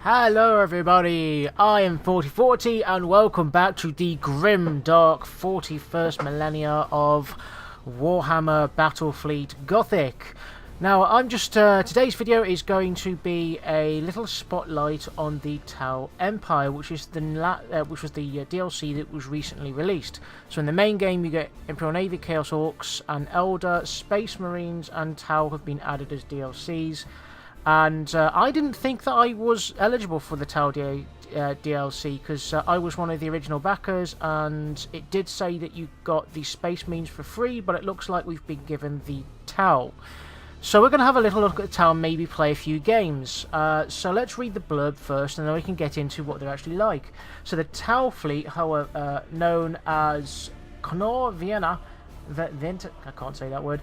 Hello everybody, I am 4040 and welcome back to the grim dark 41st millennia of Warhammer Battlefleet Gothic. Now I'm just, today's video is going to be a little spotlight on the Tau Empire, which is the DLC that was recently released. So in the main game you get Imperial Navy, Chaos Orcs and Elder, Space Marines and Tau have been added as DLCs. And I didn't think that I was eligible for the Tau DLC because I was one of the original backers, and it did say that you got the Space Marines for free, but it looks like we've been given the Tau. So we're going to have a little look at the Tau and maybe play a few games. So let's read the blurb first, and then we can get into what they're actually like. So the Tau fleet, however, known as Knorr Vienna, I can't say that word,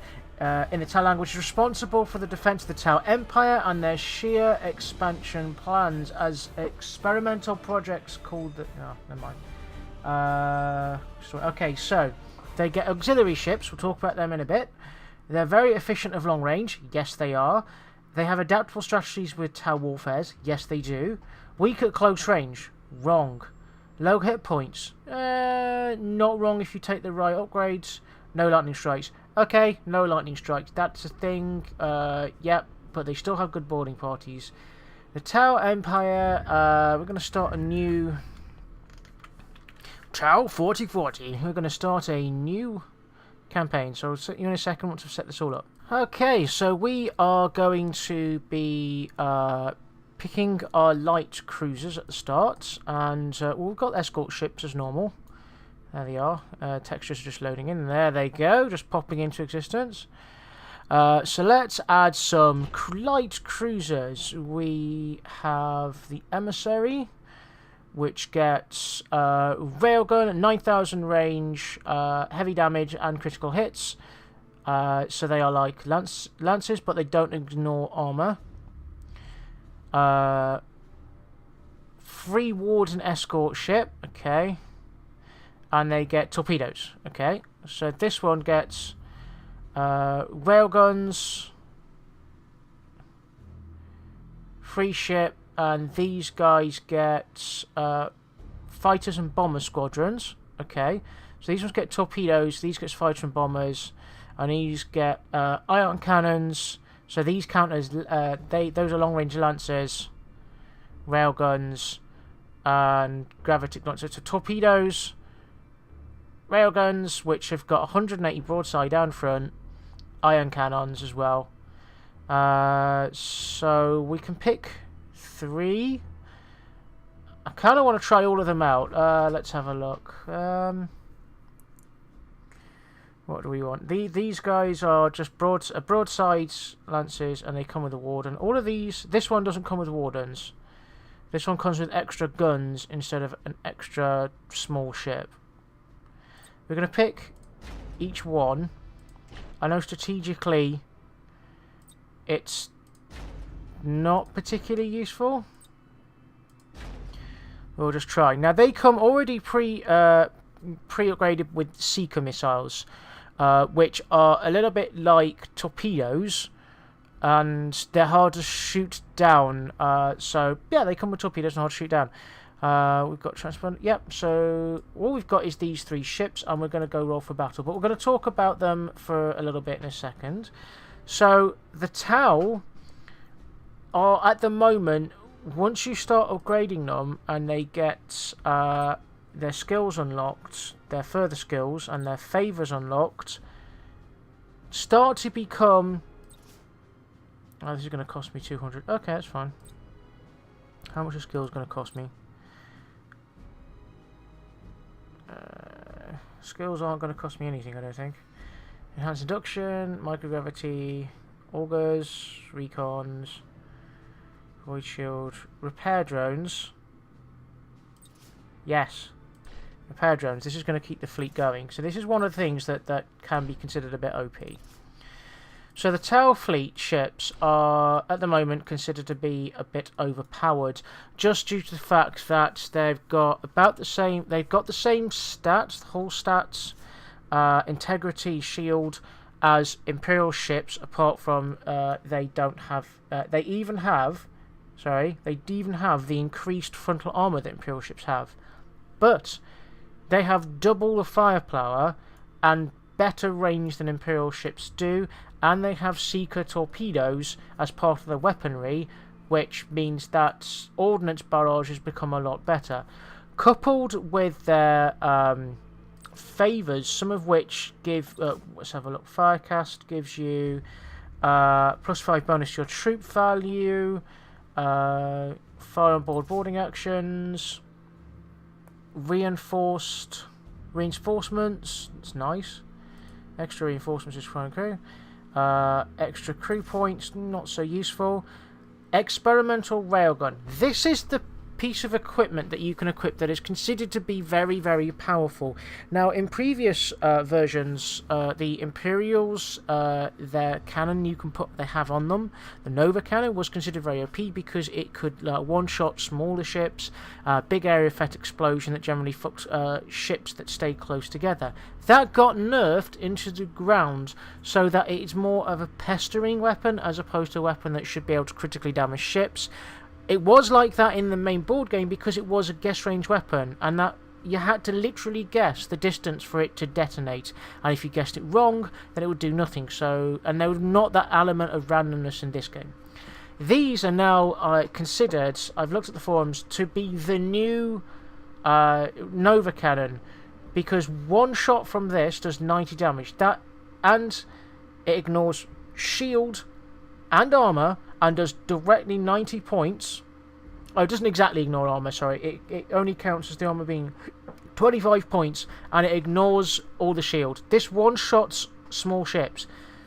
in the Tau language, is responsible for the defense of the Tau Empire and their sheer expansion plans as experimental projects called the... Oh, never mind. Okay, so they get auxiliary ships. We'll talk about them in a bit. They're very efficient of long range. Yes, they are. They have adaptable strategies with Tau warfares. Yes, they do. Weak at close range. Wrong. Low hit points. Not wrong if you take the right upgrades. No lightning strikes. Okay, no lightning strikes. That's a thing. Yep, but they still have good boarding parties. The Tau Empire, we're going to start a new... Tau 4040. We're going to start a new campaign. So I'll set you in a second once I've set this all up. Okay, so we are going to be picking our light cruisers at the start. And we've got escort ships as normal. There they are. Textures are just loading in. There they go. Just popping into existence. So let's add some light cruisers. We have the Emissary, which gets railgun, 9,000 range, heavy damage, and critical hits. So they are like lances, but they don't ignore armor. Free Warden escort ship. Okay. And they get torpedoes. Okay, so this one gets railguns, free ship, and these guys get fighters and bomber squadrons. Okay, so these ones get torpedoes, these get fighters and bombers, and these get ion cannons. So these count as those are long range lancers, railguns, and gravity. So torpedoes, railguns, which have got 180 broadside down front, iron cannons as well. So we can pick 3. I kind of want to try all of them out. Let's have a look. What do we want? These guys are just broadside lances, and they come with a warden. All of these. This one doesn't come with wardens. This one comes with extra guns instead of an extra small ship. We're going to pick each one. I know strategically it's not particularly useful. We'll just try. Now they come already pre-upgraded with Seeker missiles, which are a little bit like torpedoes, and they're hard to shoot down. So yeah, they come with torpedoes and hard to shoot down. We've got transponder. Yep, so all we've got is these 3 ships, and we're going to go roll for battle. But we're going to talk about them for a little bit in a second. So the Tau are, at the moment, once you start upgrading them and they get their skills unlocked, their further skills and their favours unlocked, start to become... Oh, this is going to cost me 200. Okay, that's fine. How much are skills going to cost me? Skills aren't going to cost me anything, I don't think. Enhanced induction, microgravity, augurs, recons, void shield, repair drones. Yes, repair drones. This is going to keep the fleet going. So this is one of the things that can be considered a bit OP. So the Tau fleet ships are at the moment considered to be a bit overpowered, just due to the fact that they've got about the same. They've got the same stats, hull stats, integrity, shield, as Imperial ships, apart from they don't have. They even have Sorry, they even have the increased frontal armor that Imperial ships have. But they have double the firepower and better range than Imperial ships do, and they have Seeker torpedoes as part of the weaponry, which means that ordnance barrages become a lot better. Coupled with their favours, some of which give... let's have a look. Firecast gives you +5 bonus to your troop value, fire on board boarding actions, reinforcements, it's nice. Extra reinforcements is fine crew. Extra crew points, not so useful. Experimental railgun. This is the piece of equipment that you can equip that is considered to be very, very powerful. Now, in previous versions, the Imperials, their cannon they have on them, the Nova cannon was considered very OP because it could one-shot smaller ships, big area effect explosion that generally fucks ships that stay close together. That got nerfed into the ground so that it's more of a pestering weapon as opposed to a weapon that should be able to critically damage ships. It was like that in the main board game because it was a guess range weapon, and that you had to literally guess the distance for it to detonate, and if you guessed it wrong, then it would do nothing. So, and there was not that element of randomness in this game. These are now considered, I've looked at the forums, to be the new Nova cannon, because one shot from this does 90 damage. And it ignores shield and armor, and does directly 90 points. Oh, it doesn't exactly ignore armor, sorry. It only counts as the armor being 25 points, and it ignores all the shield. This one-shots small ships.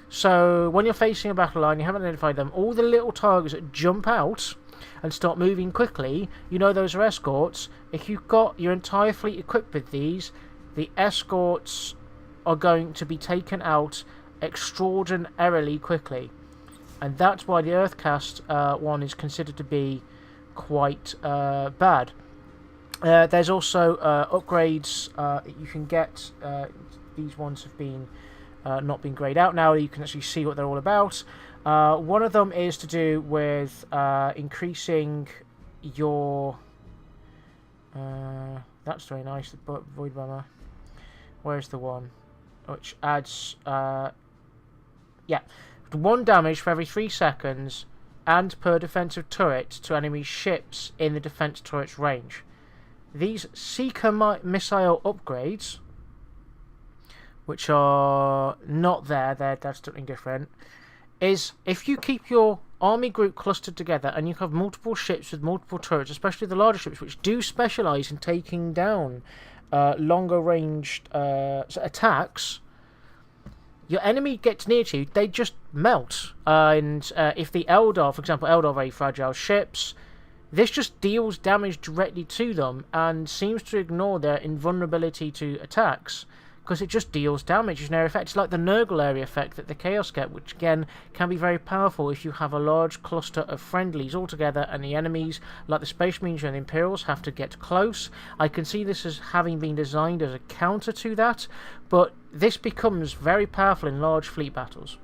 So when you're facing a battle line, you haven't identified them, all the little targets that jump out and start moving quickly, you know those are escorts. If you've got your entire fleet equipped with these, the escorts are going to be taken out extraordinarily quickly. And that's why the Earthcast one is considered to be quite bad. There's also upgrades you can get. These ones have been not been grayed out now. You can actually see what they're all about. One of them is to do with increasing your... that's very nice, the Void Bomber. Where's the one? Which adds... yeah. 1 damage for every 3 seconds and per defensive turret to enemy ships in the defense turret's range. These Seeker missile upgrades, which are not there, that's something different, is if you keep your army group clustered together and you have multiple ships with multiple turrets, especially the larger ships, which do specialise in taking down longer ranged attacks, your enemy gets near to you, they just melt. And if the Eldar, for example, Eldar are very fragile ships, this just deals damage directly to them and seems to ignore their invulnerability to attacks, because it just deals damage as an area effect. It's like the Nurgle area effect that the Chaos get, which again can be very powerful if you have a large cluster of friendlies all together and the enemies, like the Space Marines and the Imperials, have to get close. I can see this as having been designed as a counter to that, but this becomes very powerful in large fleet battles.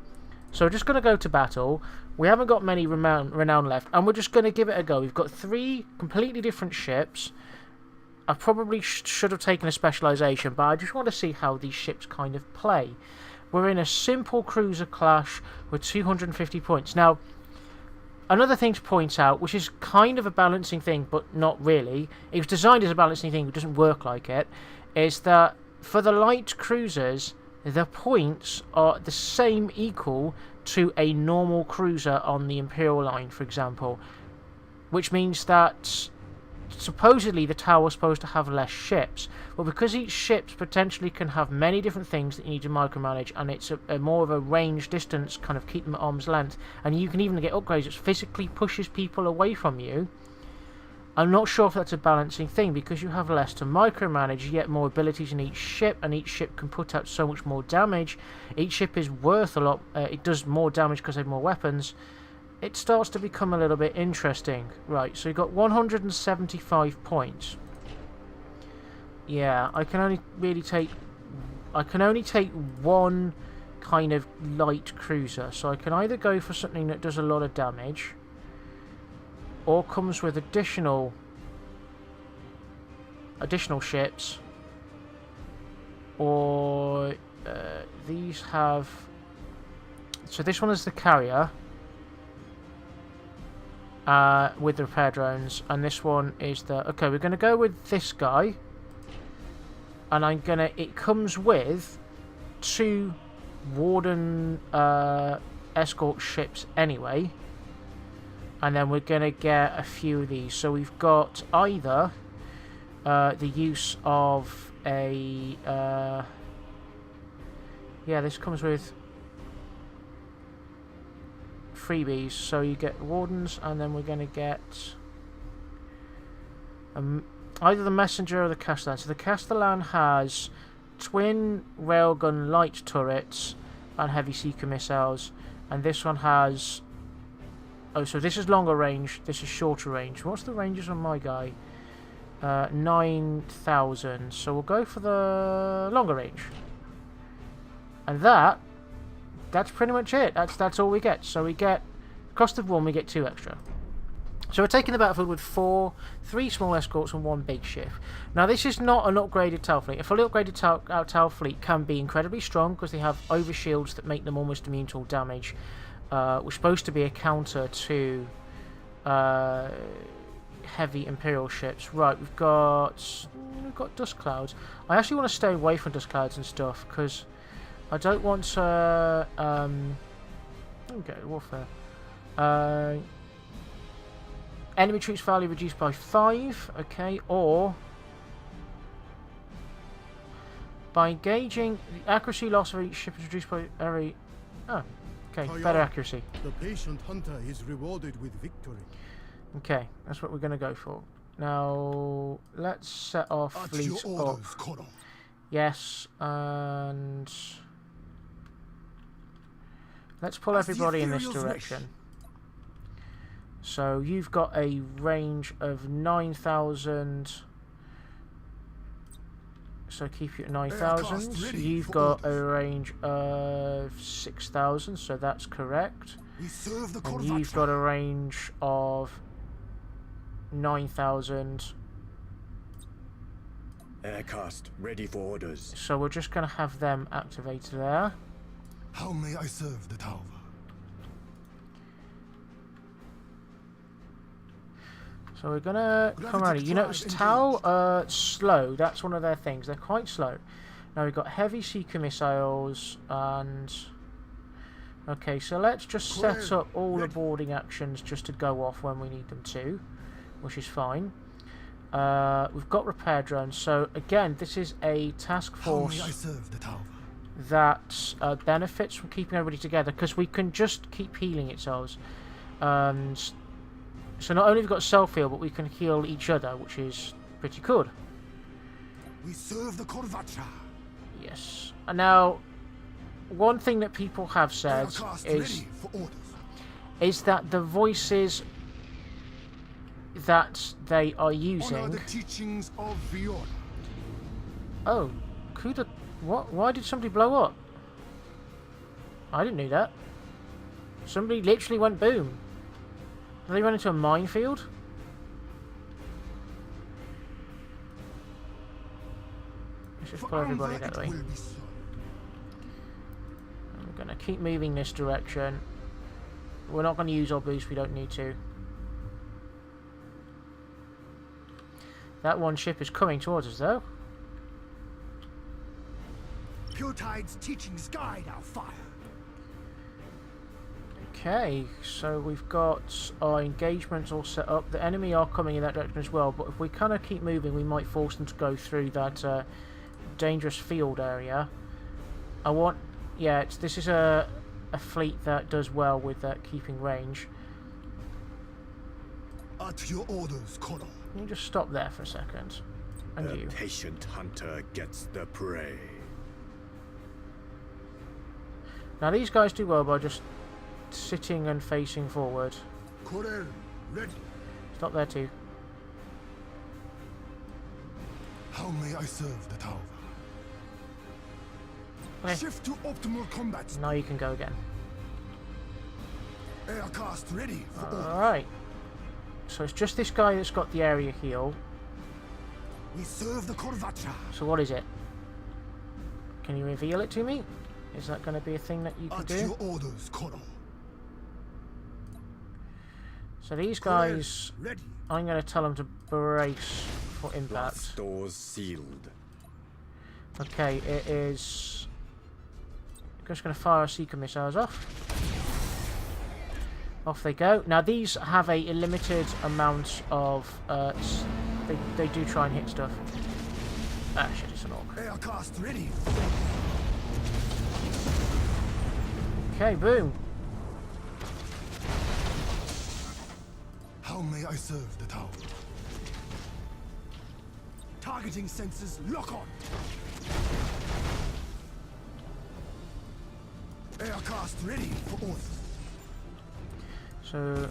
So we're just going to go to battle. We haven't got many renown left, and we're just going to give it a go. We've got 3 completely different ships. I probably should have taken a specialisation, but I just want to see how these ships kind of play. We're in a simple cruiser clash with 250 points. Now, another thing to point out, which is kind of a balancing thing, but not really, it was designed as a balancing thing, it doesn't work like it, is that for the light cruisers, the points are the same equal to a normal cruiser on the Imperial line, for example, which means that supposedly the tower was supposed to have less ships, but because each ship potentially can have many different things that you need to micromanage, and it's a more of a range distance, kind of keep them at arm's length, and you can even get upgrades which physically pushes people away from you. I'm not sure if that's a balancing thing, because you have less to micromanage, you get more abilities in each ship, and each ship can put out so much more damage. Each ship is worth a lot, it does more damage because they have more weapons. It starts to become a little bit interesting. Right, so you've got 175 points. Yeah, I can only take one kind of light cruiser, so I can either go for something that does a lot of damage, or comes with additional ships, or these have. So this one is the carrier with the repair drones, and this one is the. Okay, we're going to go with this guy, and it comes with 2 Warden escort ships anyway, and then we're going to get a few of these. So we've got either the use of a this comes with freebies, so you get wardens, and then we're going to get either the messenger or the Castellan. So the Castellan has twin railgun light turrets and heavy seeker missiles, and this one has so this is longer range, this is shorter range. What's the ranges on my guy? 9,000, so we'll go for the longer range, and that's pretty much it. That's all we get. So we get cost of 1, we get 2 extra. So we're taking the battlefield with 3 small escorts and 1 big ship. Now this is not an upgraded Tau fleet. A fully upgraded Tau fleet can be incredibly strong because they have overshields that make them almost immune to all damage. We're supposed to be a counter to heavy Imperial ships. Right, we've got dust clouds. I actually want to stay away from dust clouds and stuff because I don't want to. Okay, warfare. Enemy troops value reduced by 5. Okay, or by engaging, the accuracy loss of each ship is reduced by every. Oh, okay, better accuracy. The patient hunter is rewarded with victory. Okay, that's what we're going to go for. Now let's set our fleet up. Yes, and let's pull everybody in this direction. So you've got a range of 9,000. So keep you at 9,000. You've got a range of 6,000, so that's correct. And you've got a range of 9,000. Aircast ready for orders. So we're just going to have them activated there. How may I serve the tower? So we're gonna come around here. You notice Tau are slow. That's one of their things. They're quite slow. Now we've got heavy seeker missiles and. Okay, so let's just set up all the boarding actions just to go off when we need them to, which is fine. We've got repair drones. So again, this is a task force that benefits from keeping everybody together because we can just keep healing ourselves. So not only have we got self-heal, but we can heal each other, which is pretty good. We serve the Korvacha. Yes. And now, one thing that people have said is that the voices that they are using. The teachings of Vior. Oh, Kuda, what? Why did somebody blow up? I didn't know that. Somebody literally went boom. Did they run into a minefield? Let's just pull everybody that way. I'm going to keep moving this direction. We're not going to use our boost, we don't need to. That one ship is coming towards us though. Puretide's teachings guide our fire. Okay, so we've got our engagements all set up. The enemy are coming in that direction as well, but if we kind of keep moving, we might force them to go through that dangerous field area. This is a fleet that does well with keeping range. At your orders, Colonel. Can you just stop there for a second? And the you. patient hunter gets the prey. Now these guys do well by just sitting and facing forward. Corel, ready. Stop there too. How may I serve the tower? Okay. Shift to optimal combat. Now you can go again. Aircast ready for orders. Alright. So it's just this guy that's got the area heal. We serve the Korvacha. So what is it? Can you reveal it to me? Is that going to be a thing that you can At do? your orders, Koro. So these guys, Ready. I'm going to tell them to brace for impact. Blast doors sealed. Okay, it is... Just going to fire Seeker missiles off. Off they go. Now these have a limited amount of... they do try and hit stuff. Ah shit, it's an orc. Aircast ready. Okay, boom. How may I serve the town? Targeting sensors lock on. Aircast ready for orders. So...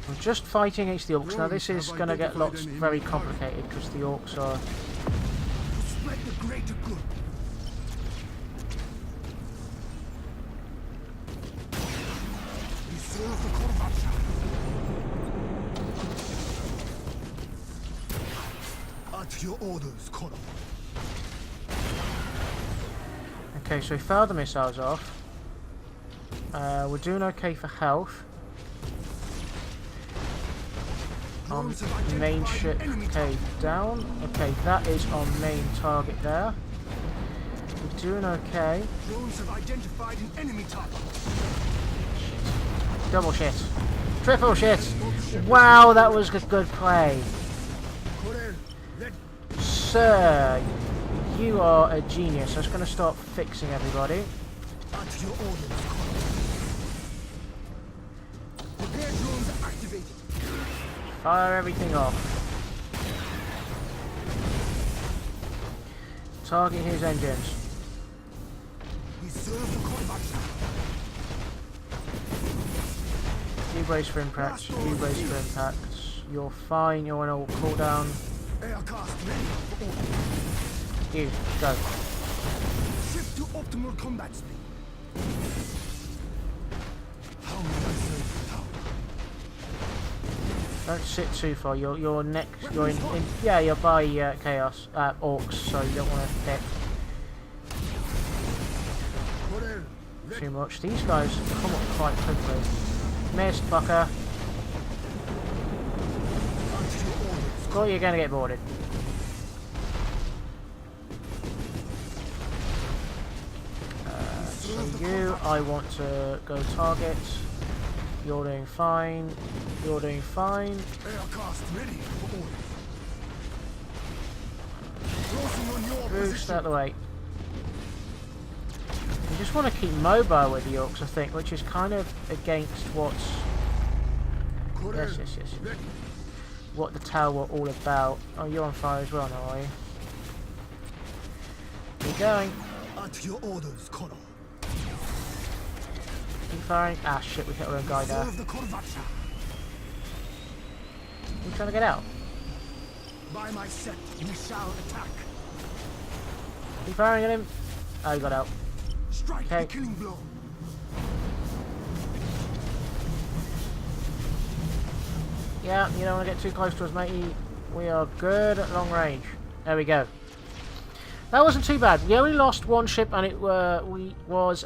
I'm just fighting against the orcs. Now this is going to get lots very complicated because the orcs are... To spread the greater good. We serve the Korvacha. At your orders, Koro. Okay, so we fired the missiles off. We're doing okay for health. Main ship, okay, down. Okay, that is our main target there. We're doing okay. Drones have identified an enemy target. Double shit. Triple shit. Wow, that was a good play. Korel, ready. Sir, you are a genius. I was going to start fixing everybody. At your orders, Koro. Repair drones activated. Fire everything off. Target his engines. We serve the Korvacha. You brace for impact. You brace for impact. You're fine. You're on a cooldown. Aircast ready for orders. You, go. Shift to optimal combat speed. How may I serve the town? Don't sit too far. You're next. You're in yeah, you're by chaos orcs, so you don't want to hit Korel, too much. These guys come up quite quickly. Missed, fucker. Well, you're gonna get boarded. So you, I want to go target. You're doing fine. You're doing fine. Aircast ready for orders. Crossing on your Boost position. out the way. You just want to keep mobile with the orcs, I think, which is kind of against what's Korel, yes. ready. What the tower were all about. Oh, you're on fire as well now, are you? Keep going. At your orders, Koro. Keep firing. Ah, shit, we hit our own guy there. Serve the Korvacha. You trying to get out? By my set, we shall attack. Keep firing at him. Oh, he got out. Strike Okay. the killing blow. Yeah, you don't want to get too close to us, matey. We are good at long range. There we go. That wasn't too bad. We only lost one ship, and it was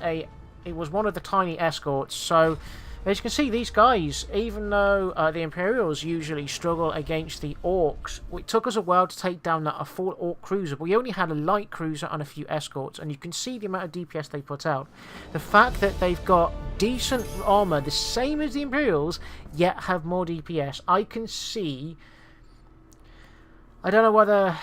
one of the tiny escorts. So, as you can see, these guys, even though the Imperials usually struggle against the Orcs, it took us a while to take down a full Orc cruiser, but we only had a light cruiser and a few escorts, and you can see the amount of DPS they put out. The fact that they've got decent armor, the same as the Imperials, yet have more DPS, I can see... I don't know whether...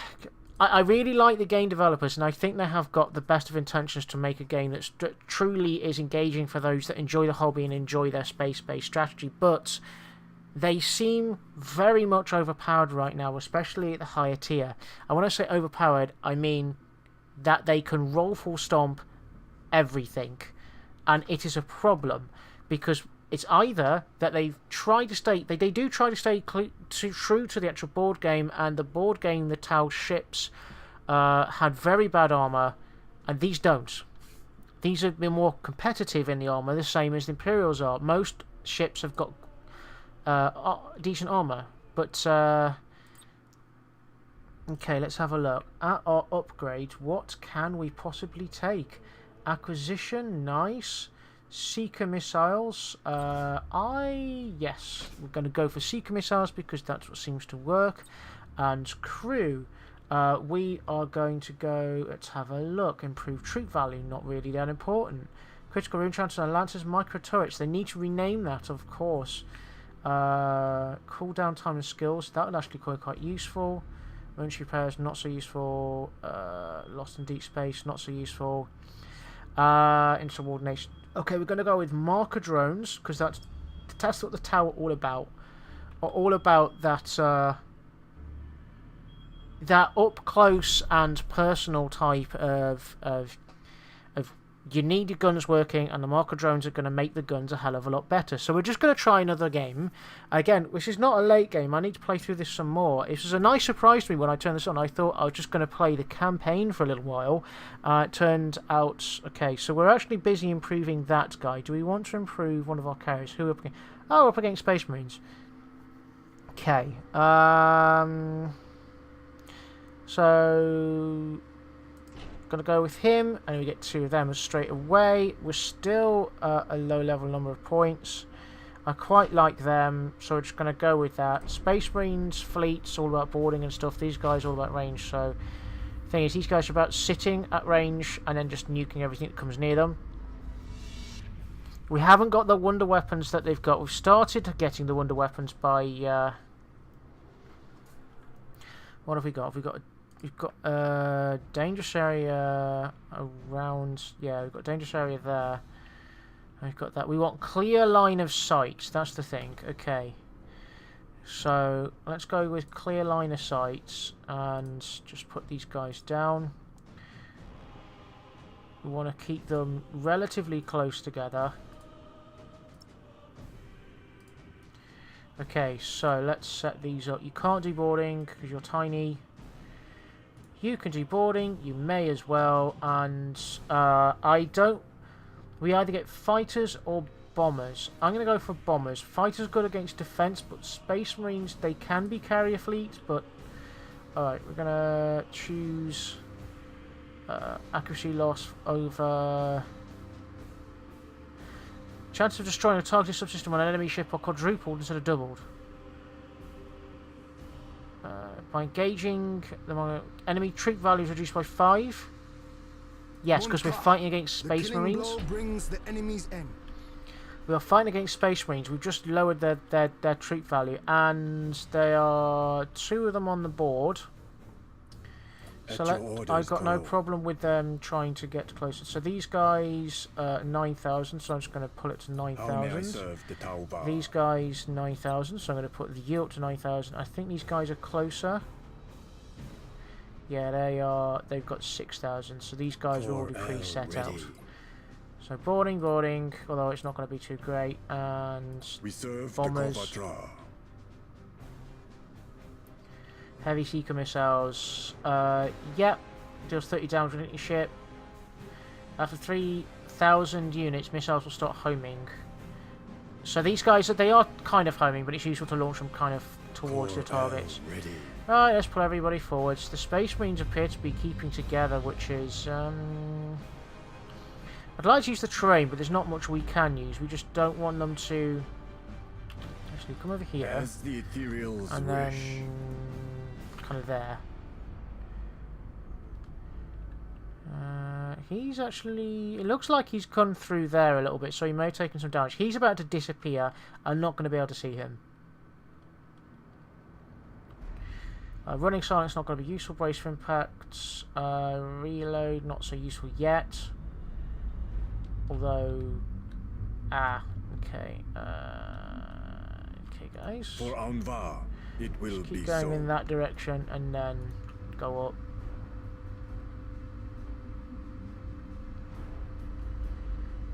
I really like the game developers, and I think they have got the best of intentions to make a game that truly is engaging for those that enjoy the hobby and enjoy their space-based strategy, but they seem very much overpowered right now, especially at the higher tier. And when I say overpowered, I mean that they can roll full stomp everything, and it is a problem, because it's either that they've tried to stay... They do try to stay true to the actual board game, and the board game, the Tau ships, had very bad armor, and these don't. these have been more competitive in the armor, the same as the Imperials are. Most ships have got decent armor, but okay, let's have a look at our upgrade. What can we possibly take? Acquisition, nice. Seeker missiles. Yes, we're going to go for Seeker missiles because that's what seems to work. And crew, we are going to go. Let's have a look. Improved troop value, not really that important. Critical rune chances and lancers, micro turrets. They need to rename that, of course. Cooldown time and skills. That would actually be quite useful. Momentary repairs, not so useful. Lost in deep space, not so useful. Insubordination. Okay, we're going to go with marker drones because that's what the tower all about. All about that that up close and personal type of you need your guns working, and the marker drones are going to make the guns a hell of a lot better. So we're just going to try another game. Again, which is not a late game. I need to play through this some more. It was a nice surprise to me when I turned this on. I thought I was just going to play the campaign for a little while. It turned out... Okay, so we're actually busy improving that guy. Do we want to improve one of our carriers? Who are up against? Oh, we're up against Space Marines. Okay. So... Gonna go with him, and we get 2 of them straight away. We're still a low level number of points. I quite like them, so we're just gonna go with that. Space Marines, fleets, all about boarding and stuff. These guys all about range. So, the thing is, these guys are about sitting at range and then just nuking everything that comes near them. We haven't got the wonder weapons that they've got. We've started getting the wonder weapons by. What have we got? We've got dangerous area around. Yeah, we've got dangerous area there. We've got that. We want clear line of sight. That's the thing. Okay. So let's go with clear line of sight and just put these guys down. We want to keep them relatively close together. Okay, so let's set these up. You can't do boarding because you're tiny. You can do boarding, you may as well, and I don't... We either get fighters or bombers. I'm going to go for bombers. Fighters good against defense, but Space Marines, they can be carrier fleet, but... Alright, we're going to choose accuracy loss over... Chance of destroying a targeted subsystem on an enemy ship are quadrupled instead of doubled. By engaging the enemy troop value is reduced by 5. Yes, because we're fighting against Space Marines. Brings the enemy's end. We are fighting against Space Marines. We've just lowered their troop value, and there are 2 of them on the board. So I've got no problem with them trying to get closer. So these guys 9,000, so I'm just going to pull it to 9,000. These guys 9,000, so I'm going to put the yield to 9,000. I think these guys are closer. Yeah, they are. They've got 6,000, so these guys are already pre-set out. So boarding, although it's not going to be too great, and bombers. Heavy Seeker missiles. Yep. Deals 30 damage on your ship. After 3,000 units, missiles will start homing. So these guys, they are kind of homing, but it's useful to launch them kind of towards the targets. Alright, let's pull everybody forwards. The Space Marines appear to be keeping together, which is... I'd like to use the terrain, but there's not much we can use. We just don't want them to... Actually, come over here. As the ethereals and then... kind of there. He's actually... It looks like he's gone through there a little bit, so he may have taken some damage. He's about to disappear. I'm not going to be able to see him. Running silence not going to be useful. Brace for impacts. Reload not so useful yet. Although... okay. Okay, guys. For Anvar, it will just be keep going so. in that direction and then go up.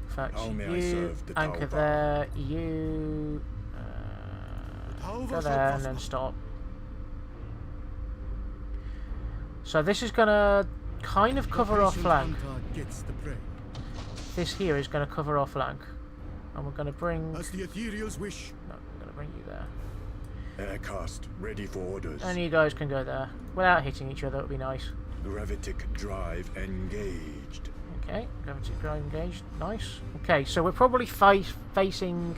In fact, you anchor there, you go there and then stop. So this is going to kind of cover our flank. this here is going to cover our flank. And we're going to bring... As the ethereals wish. No, I'm going to bring you there. Aircast ready for orders. And you guys can go there. Without hitting each other, that would be nice. Gravitic drive engaged. Okay, gravity drive engaged. Nice. Okay, so we're probably facing...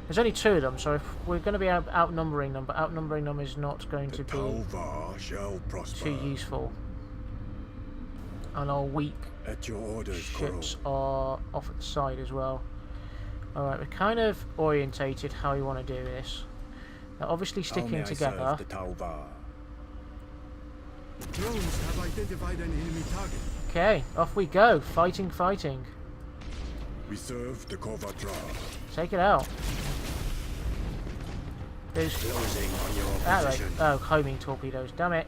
There's only 2 of them, so if we're going to be outnumbering them, but outnumbering them is not going to be Talvar shall prosper. too useful. And our weak At your orders, ships Coral. are off at the side as well. Alright, we're kind of orientated how we want to do this. They're obviously sticking together. The Talvar. Drones have identified an enemy target. Okay, off we go. Fighting, fighting. We serve the Kovatra. Take it out. There's... Closing on your Ah, right. position. Oh, homing torpedoes. Damn it.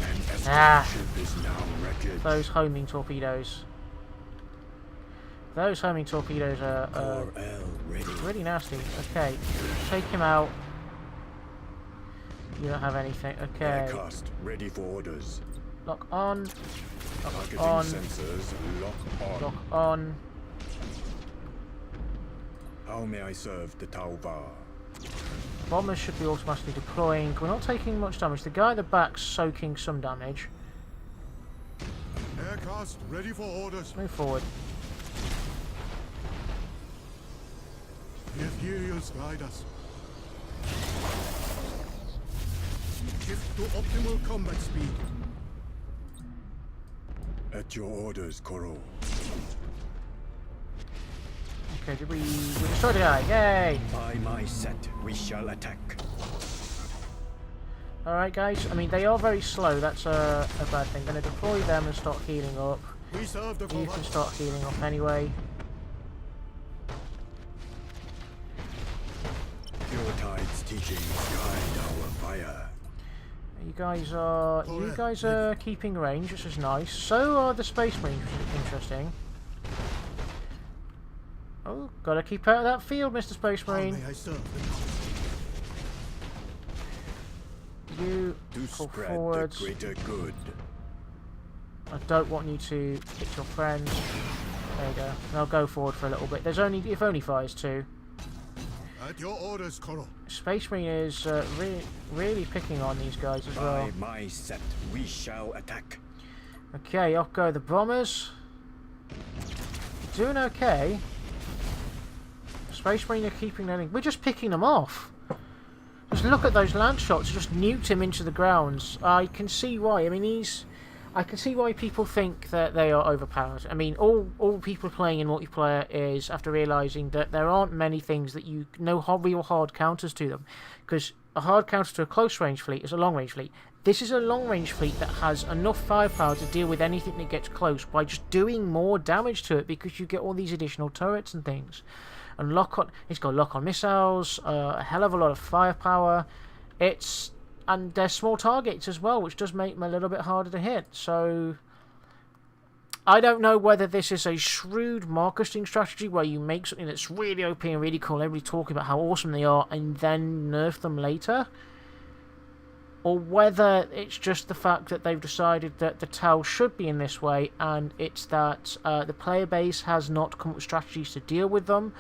An escort Ah. ship is now wrecked. Those homing torpedoes. Those homing torpedoes are Core L ready. really nasty. Okay, take him out. You don't have anything. Okay, Aircast ready for orders. lock on. Targeting on. sensors lock on. Lock on. How may I serve the Talvar? Bombers should be automatically deploying. We're not taking much damage. The guy at the back's soaking some damage. Aircast ready for orders. Move forward. The ethereals guide us. Shift to optimal combat speed. At your orders, Coral. Okay, did we destroyed the guy? Yay! By my set, we shall attack. Alright guys, I mean they are very slow, that's a bad thing. Gonna deploy them and start healing up. We serve the You can combat. start healing up anyway. Pure Tide's teachings guide our fire. You guys are keeping range, which is nice. So are the Space Marines, which is interesting. Oh, gotta keep out of that field, Mr. Space How Marine. may I serve the You To pull spread forwards. the greater good. I don't want you to hit your friends. There you go. And I'll go forward for a little bit. There's only if only fires 2. At your orders, Coral. Space Marine is really picking on these guys as well. By my set, we shall attack. Okay, off go the bombers. Doing okay. Space Marine are keeping them. We're just picking them off. Just look at those land shots. Just nuked him into the grounds. I can see why. I mean, I can see why people think that they are overpowered. I mean, all people playing in multiplayer is after realising that there aren't many things that real hard counters to them. Because a hard counter to a close range fleet is a long range fleet. This is a long range fleet that has enough firepower to deal with anything that gets close by just doing more damage to it because you get all these additional turrets and things. And it's got lock-on missiles, a hell of a lot of firepower. And they're small targets as well, which does make them a little bit harder to hit. So I don't know whether this is a shrewd marketing strategy where you make something that's really OP and really cool, everybody talking about how awesome they are, and then nerf them later. Or whether it's just the fact that they've decided that the Tau should be in this way, and it's that the player base has not come up with strategies to deal with them,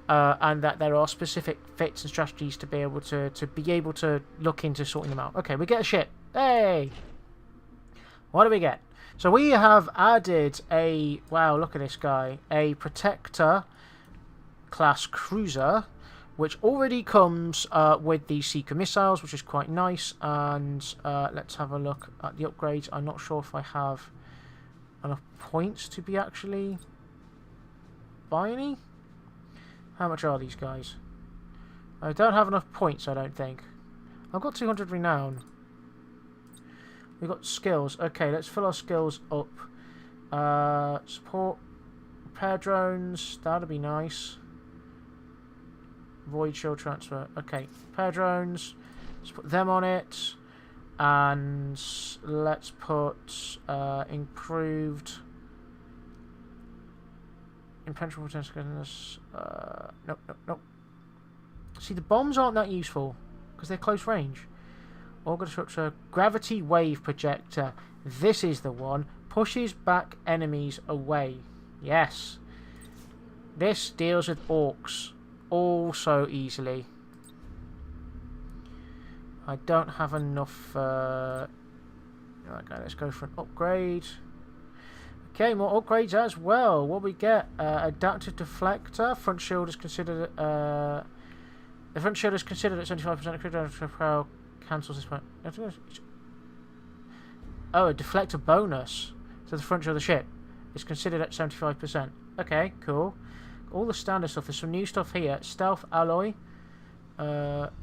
and that there are specific fits and strategies to be able to look into sorting them out. Okay, we get a ship. Hey! What do we get? So we have added wow, look at this guy, a Protector class cruiser, which already comes with the Seeker missiles, which is quite nice. And let's have a look at the upgrades. I'm not sure if I have enough points to be actually buy any. How much are these guys? I don't have enough points, I don't think. I've got 200 renown. We've got skills. Okay, let's fill our skills up. Support, repair drones, that'd be nice. Void shield transfer. Okay, repair drones. Let's put them on it. And let's put improved impenetrable potential. Nope. See, the bombs aren't that useful because they're close range. Organ structure, gravity wave projector. This is the one. Pushes back enemies away. Yes. This deals with orcs all so easily. I don't have enough... Okay, let's go for an upgrade. Okay, more upgrades as well. What we get? Adaptive deflector. Front shield is considered... the front shield is considered at 75% critical power. Cancels this one. Oh, a deflector bonus. So the front shield of the ship is considered at 75%. Okay, cool. All the standard stuff. There's some new stuff here. Stealth alloy.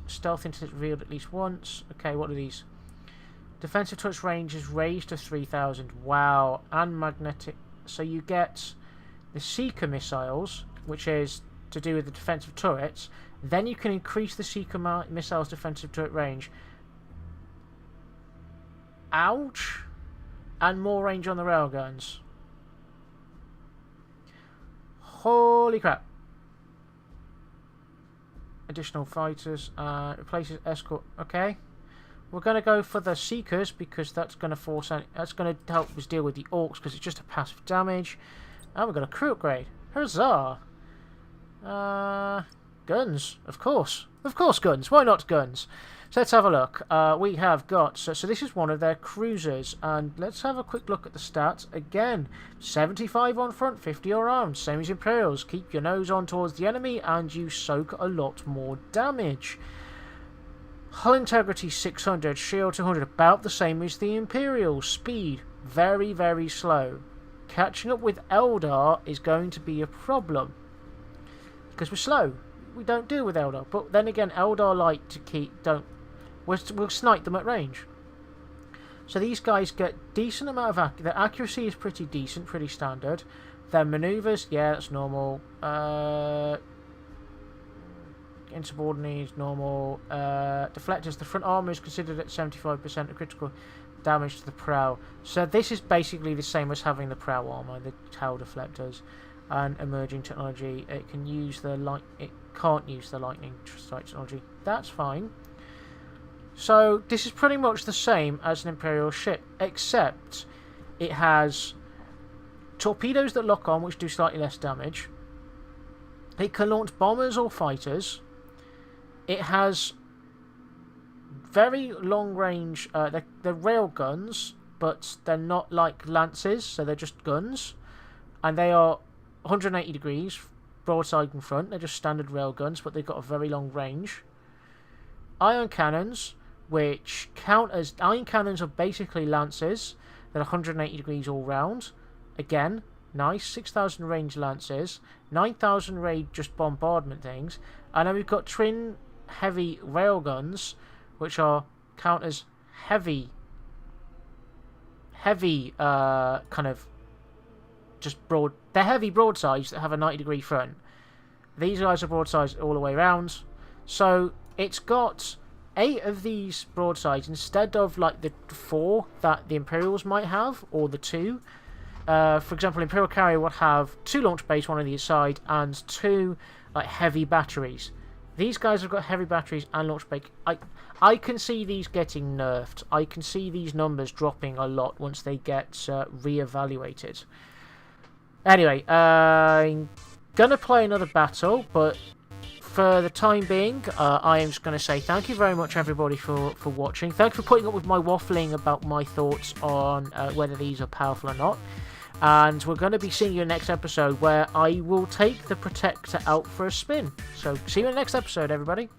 Stealth internet revealed at least once. Okay, what are these? Defensive touch range is raised to 3,000. Wow. And magnetic. So you get the Seeker missiles, which is to do with the defensive turrets. Then you can increase the Seeker missiles defensive turret range. Ouch. And more range on the railguns. Holy crap. Additional fighters. Replaces escort. Okay. We're going to go for the Seekers because that's going to force... That's going to help us deal with the Orcs because it's just a passive damage. And we've got a crew upgrade. Huzzah! Guns. Of course. Of course guns. Why not guns? So let's have a look. We have got... So this is one of their cruisers. And let's have a quick look at the stats. Again, 75 on front, 50 around. Same as Imperials. Keep your nose on towards the enemy and you soak a lot more damage. Hull integrity 600, shield 200, about the same as the Imperial. Speed, very, very slow. Catching up with Eldar is going to be a problem. Because we're slow. We don't deal with Eldar. But then again, Eldar like to keep... We'll snipe them at range. So these guys get decent amount of... Their accuracy is pretty decent, pretty standard. Their maneuvers, yeah, that's normal. Insubordinate is normal. Deflectors, the front armor is considered at 75% of critical damage to the prow. So this is basically the same as having the prow armor, the tail deflectors. And emerging technology, it can use the light. It can't use the lightning strike technology. That's fine. So this is pretty much the same as an Imperial ship, except it has torpedoes that lock on, which do slightly less damage. It can launch bombers or fighters. It has very long range, they're rail guns, but they're not like lances, so they're just guns. And they are 180 degrees, broadside and front. They're just standard rail guns, but they've got a very long range. Iron cannons, which count as... Iron cannons are basically lances that are 180 degrees all round. Again, nice, 6,000 range lances, 9,000 range just bombardment things. And then we've got twin heavy railguns, which are count as heavy kind of just broad. They're heavy broadsides that have a 90-degree front. These guys are broadsides all the way around. So it's got 8 of these broadsides instead of like the 4 that the Imperials might have, or the 2. For example, Imperial carrier would have 2 launch bays, one on either side, and 2 like heavy batteries. These guys have got heavy batteries and launch bay. I can see these getting nerfed. I can see these numbers dropping a lot once they get re-evaluated. Anyway, I'm going to play another battle, but for the time being, I am just going to say thank you very much, everybody, for watching. Thank you for putting up with my waffling about my thoughts on whether these are powerful or not. And we're going to be seeing you in the next episode, where I will take the Protector out for a spin. So see you in the next episode, everybody.